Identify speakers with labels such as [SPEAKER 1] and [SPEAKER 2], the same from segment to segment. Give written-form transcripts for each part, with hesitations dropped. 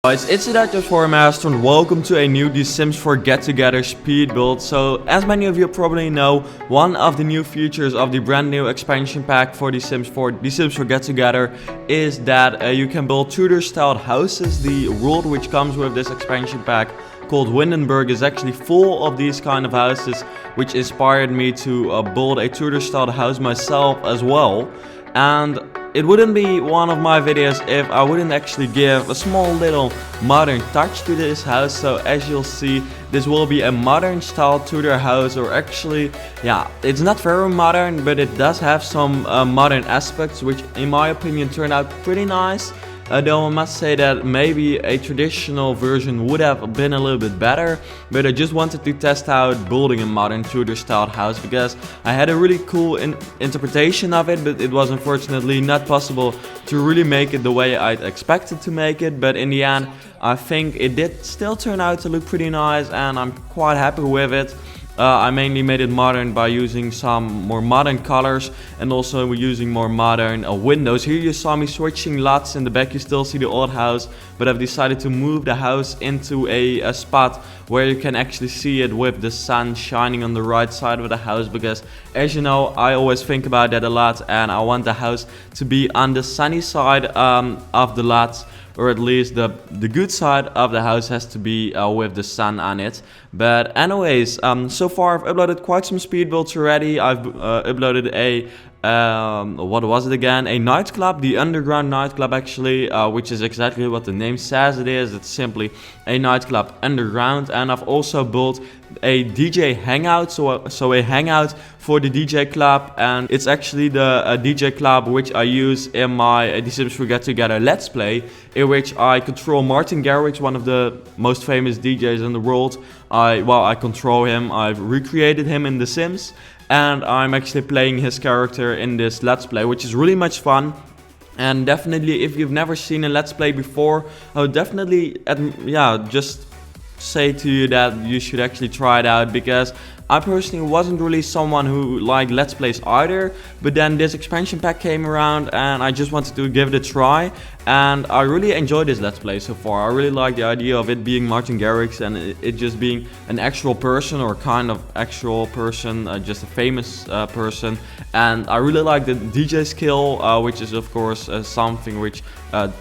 [SPEAKER 1] Guys, it's the DutchSimsMaster and welcome to a new The Sims 4 Get Together speed build. So, as many of you probably know, one of the new features of the brand new expansion pack for The Sims 4 Get Together is that you can build Tudor styled houses. The world which comes with this expansion pack, called Windenburg, is actually full of these kind of houses, which inspired me to build a Tudor styled house myself as well. And it wouldn't be one of my videos if I wouldn't actually give a small little modern touch to this house. So as you'll see, this will be a modern style Tudor house, or actually, yeah, it's not very modern, but it does have some modern aspects, which in my opinion turned out pretty nice. Though I must say that maybe a traditional version would have been a little bit better, but I just wanted to test out building a modern Tudor styled house because I had a really cool interpretation of it, but it was unfortunately not possible to really make it the way I'd expected to make it. But in the end, I think it did still turn out to look pretty nice and I'm quite happy with it. I mainly made it modern by using some more modern colors and also using more modern windows. Here you saw me switching lots. In the back you still see the old house, but I've decided to move the house into a spot where you can actually see it with the sun shining on the right side of the house, because as you know, I always think about that a lot and I want the house to be on the sunny side of the lot, or at least the good side of the house has to be with the sun on it. But anyways, so far I've uploaded quite some speed builds already. I've uploaded a what was it again? A nightclub, the underground nightclub actually, which is exactly what the name says it is. It's simply a nightclub underground. And I've also built a DJ hangout, so a hangout for the DJ club, and it's actually the DJ club which I use in my The Sims 4 Get Together Let's Play, in which I control Martin Garrix, one of the most famous DJs in the world. I control him. I've recreated him in The Sims, and I'm actually playing his character in this Let's Play, which is really much fun. And definitely, if you've never seen a Let's Play before, I would definitely, just say to you that you should actually try it out, because I personally wasn't really someone who liked Let's Plays either, but then this expansion pack came around and I just wanted to give it a try, and I really enjoyed this Let's Play so far. I really like the idea of it being Martin Garrix and it just being an actual person, or kind of actual person, just a famous person. And I really like the DJ skill, which is of course something which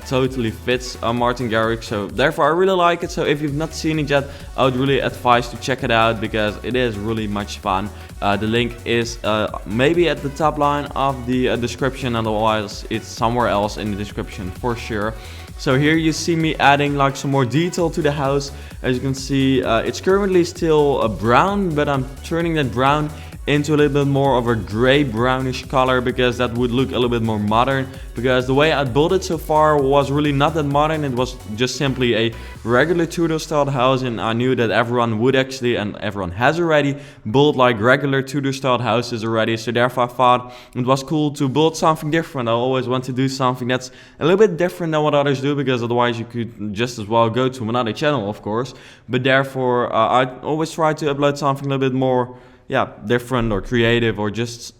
[SPEAKER 1] totally fits Martin Garrix, so therefore I really like it. So if you've not seen it yet, I would really advise to check it out because it is really much fun. The link is maybe at the top line of the description, otherwise it's somewhere else in the description for sure. So here you see me adding like some more detail to the house. As you can see, it's currently still brown, but I'm turning that brown into a little bit more of a gray brownish color, because that would look a little bit more modern. Because the way I built it so far was really not that modern. It was just simply a regular Tudor styled house, and I knew that everyone would actually, and everyone has already, built like regular Tudor styled houses already. So therefore I thought it was cool to build something different. I always want to do something that's a little bit different than what others do, because otherwise you could just as well go to another channel, of course. But therefore I always try to upload something a little bit more different or creative, or just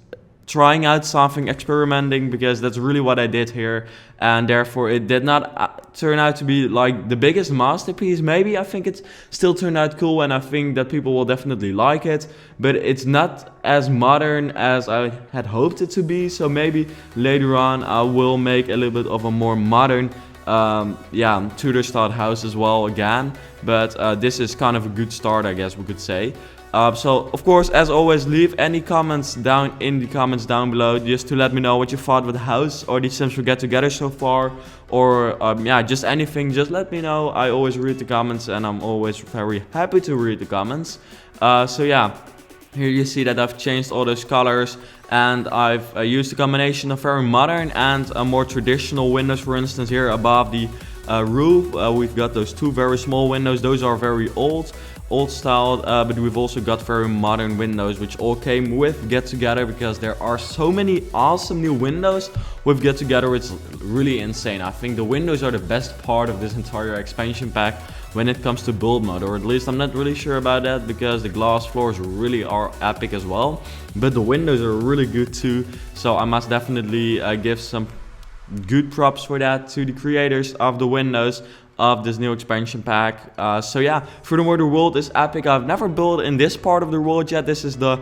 [SPEAKER 1] trying out something, experimenting, because that's really what I did here. And therefore it did not turn out to be like the biggest masterpiece. Maybe I think it still turned out cool, and I think that people will definitely like it, but it's not as modern as I had hoped it to be. So maybe later on I will make a little bit of a more modern Tudor styled house as well again. But this is kind of a good start, I guess we could say. So of course, as always, leave any comments down in the comments down below, just to let me know what you thought with the house or the Sims 4 Get Together so far, or just anything. Just let me know. I always read the comments and I'm always very happy to read the comments. Here you see that I've changed all those colors, and I've used a combination of very modern and more traditional windows. For instance, here above the roof, we've got those two very small windows. Those are very old styled, but we've also got very modern windows, which all came with Get Together, because there are so many awesome new windows with Get Together. It's really insane. I think the windows are the best part of this entire expansion pack when it comes to build mode, or at least I'm not really sure about that, because the glass floors really are epic as well, but the windows are really good too. So I must definitely give some good props for that to the creators of the windows. of this new expansion pack. So yeah, furthermore, the world is epic. I've never built in this part of the world yet. This is the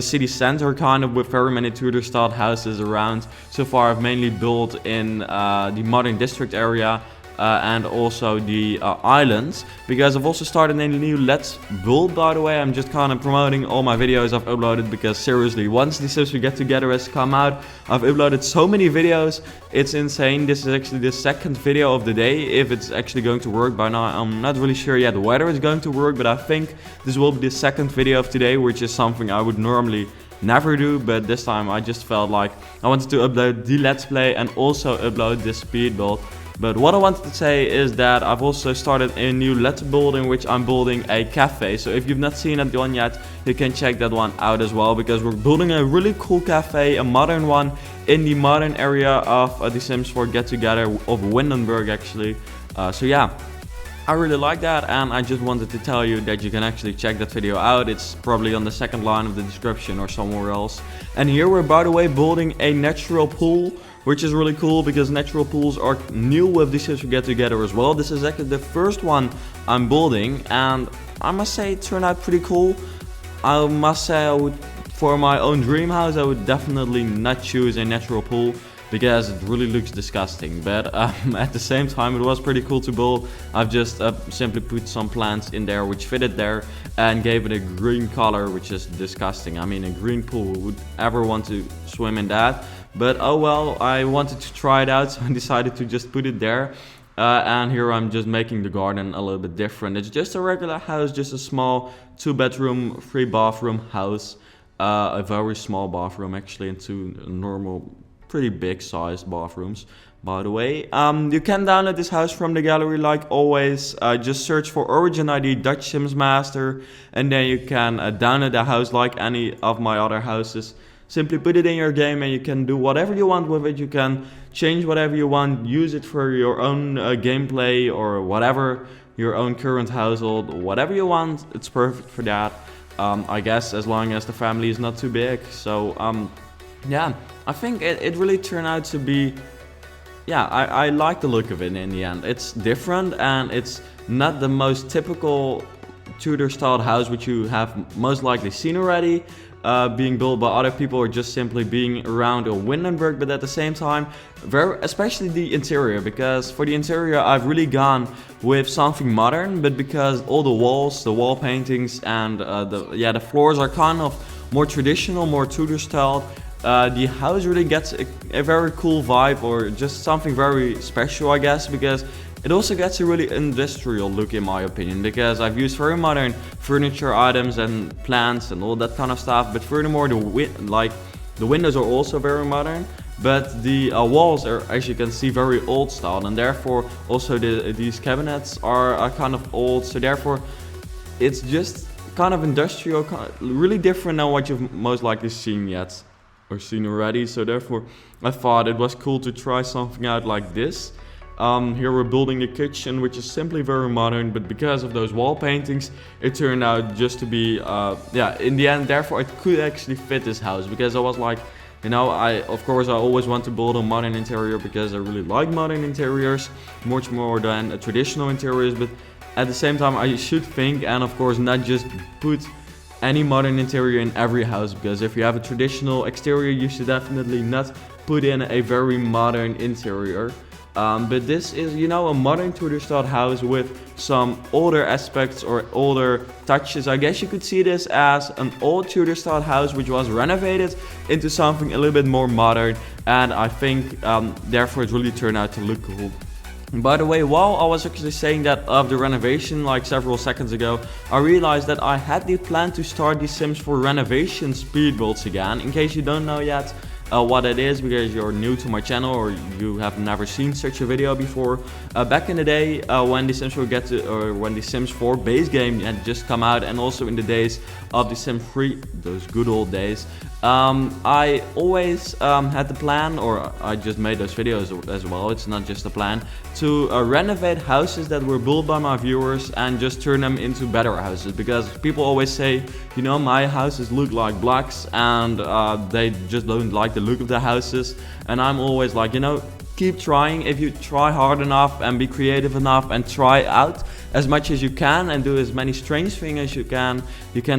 [SPEAKER 1] city center kind of, with very many Tudor style houses around. So far I've mainly built in the modern district area. And also the islands, because I've also started a new Let's Build, by the way. I'm just kind of promoting all my videos I've uploaded, because seriously, once the Sims We Get Together has come out, I've uploaded so many videos, it's insane. This is actually the second video of the day, if it's actually going to work. By now I'm not really sure yet whether it's going to work, but I think this will be the second video of today, which is something I would normally never do, but this time I just felt like I wanted to upload the Let's Play and also upload this speed build. But what I wanted to say is that I've also started a new Let's Build in which I'm building a cafe. So if you've not seen that one yet, you can check that one out as well, because we're building a really cool cafe, a modern one, in the modern area of the Sims 4 Get Together of Windenburg actually. So yeah, I really like that, and I just wanted to tell you that you can actually check that video out. It's probably on the second line of the description or somewhere else. And here we're, by the way, building a natural pool, which is really cool because natural pools are new with the Sims We Get Together as well. This is actually the first one I'm building, and I must say it turned out pretty cool. I must say for my own dream house, I would definitely not choose a natural pool, because it really looks disgusting, but at the same time it was pretty cool to build. I've just simply put some plants in there which fitted there and gave it a green color, which is disgusting. I mean, a green pool, who would ever want to swim in that? But oh well, I wanted to try it out, so I decided to just put it there. And here I'm just making the garden a little bit different. It's just a regular house, just a small 2-bedroom, 3-bathroom house. A very small bathroom actually, and 2 normal, pretty big sized bathrooms, by the way. You can download this house from the gallery like always. Just search for Origin ID DutchSimsMaster, and then you can download the house like any of my other houses. Simply put it in your game and you can do whatever you want with it. You can change whatever you want, use it for your own gameplay or whatever, your own current household, whatever you want. It's perfect for that, I guess, as long as the family is not too big. So yeah, I think it really turned out to be, yeah, I like the look of it in the end. It's different and it's not the most typical Tudor styled house which you have most likely seen already, being built by other people or just simply being around in Windenburg. But at the same time, especially the interior, because for the interior I've really gone with something modern, but because all the walls, the wall paintings and the floors are kind of more traditional, more Tudor styled. The house really gets a very cool vibe, or just something very special, I guess, because it also gets a really industrial look in my opinion, because I've used very modern furniture items and plants and all that kind of stuff. But furthermore, the windows are also very modern, but the walls are, as you can see, very old style, and therefore also these cabinets are kind of old. So therefore it's just kind of industrial, really different than what you've most likely seen yet or seen already. So therefore I thought it was cool to try something out like this. Here we're building a kitchen which is simply very modern, but because of those wall paintings it turned out just to be yeah, in the end, therefore it could actually fit this house, because I was like, you know, of course I always want to build a modern interior because I really like modern interiors much more than traditional interiors, but at the same time I should think, and of course not just put any modern interior in every house, because if you have a traditional exterior you should definitely not put in a very modern interior. But this is, you know, a modern Tudor style house with some older aspects or older touches. I guess you could see this as an old Tudor style house which was renovated into something a little bit more modern, and I think therefore it really turned out to look cool. By the way, while I was actually saying that of the renovation like several seconds ago, I realized that I had the plan to start the Sims 4 renovation speed builds again. In case you don't know yet what it is, because you're new to my channel or you have never seen such a video before. Back in the day when the Sims 4 when the Sims 4 base game had just come out, and also in the days of the Sims 3, those good old days, I always had the plan, or I just made those videos as well, it's not just a plan, to renovate houses that were built by my viewers and just turn them into better houses. Because people always say, you know, my houses look like blocks and they just don't like the look of the houses, and I'm always like, you know, keep trying. If you try hard enough and be creative enough and try out as much as you can and do as many strange things as you can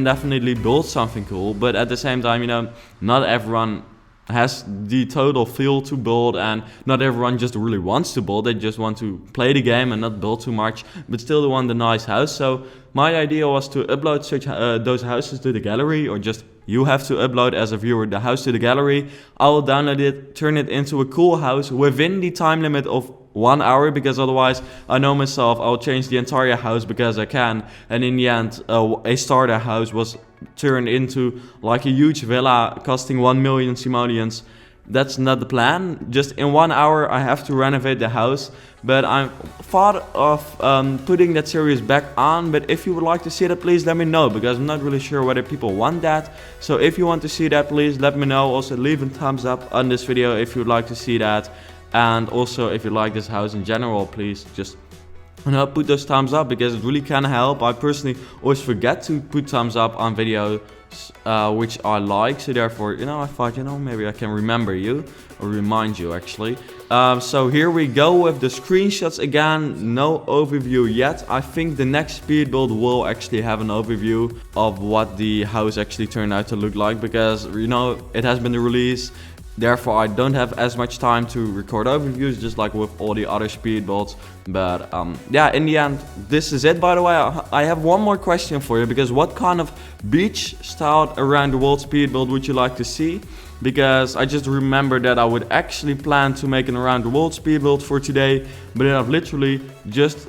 [SPEAKER 1] definitely build something cool. But at the same time, you know, not everyone has the total feel to build, and not everyone just really wants to build. They just want to play the game and not build too much, but still they want the nice house. So my idea was to upload those houses to the gallery, or just you have to upload as a viewer the house to the gallery. I will download it, turn it into a cool house within the time limit of 1 hour, because otherwise I know myself, I'll change the entire house because I can, and in the end a starter house was turned into like a huge villa costing 1 million simoleons. That's not the plan. Just in 1 hour I have to renovate the house, but I'm thought of putting that series back on. But if you would like to see that, please let me know, because I'm not really sure whether people want that. So if you want to see that, please let me know. Also leave a thumbs up on this video if you'd like to see that, and also if you like this house in general, please just put those thumbs up, because it really can help. I personally always forget to put thumbs up on videos which I like, so therefore, you know, I thought, you know, maybe I can remember you, or remind you actually. So here we go with the screenshots again. No overview yet. I think the next speed build will actually have an overview of what the house actually turned out to look like, because, you know, it has been released. Therefore, I don't have as much time to record overviews, just like with all the other speed builds. But yeah, in the end, this is it. By the way, I have one more question for you, because what kind of beach styled around the world speed build would you like to see? Because I just remember that I would actually plan to make an around the world speed build for today, but then I've literally just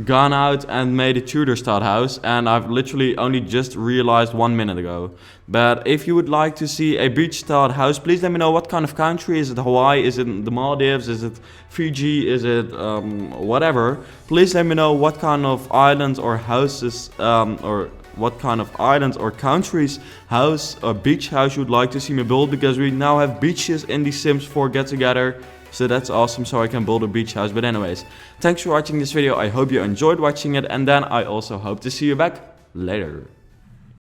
[SPEAKER 1] gone out and made a Tudor style house, and I've literally only just realized 1 minute ago. But if you would like to see a beach style house, please let me know what kind of country. Is it Hawaii? Is it the Maldives? Is it Fiji? Is it whatever? Please let me know what kind of islands or houses or what kind of islands or countries house or beach house you'd like to see me build, because we now have beaches in the Sims 4 Get Together. So that's awesome, so I can build a beach house. But anyways, thanks for watching this video. I hope you enjoyed watching it, and then I also hope to see you back later.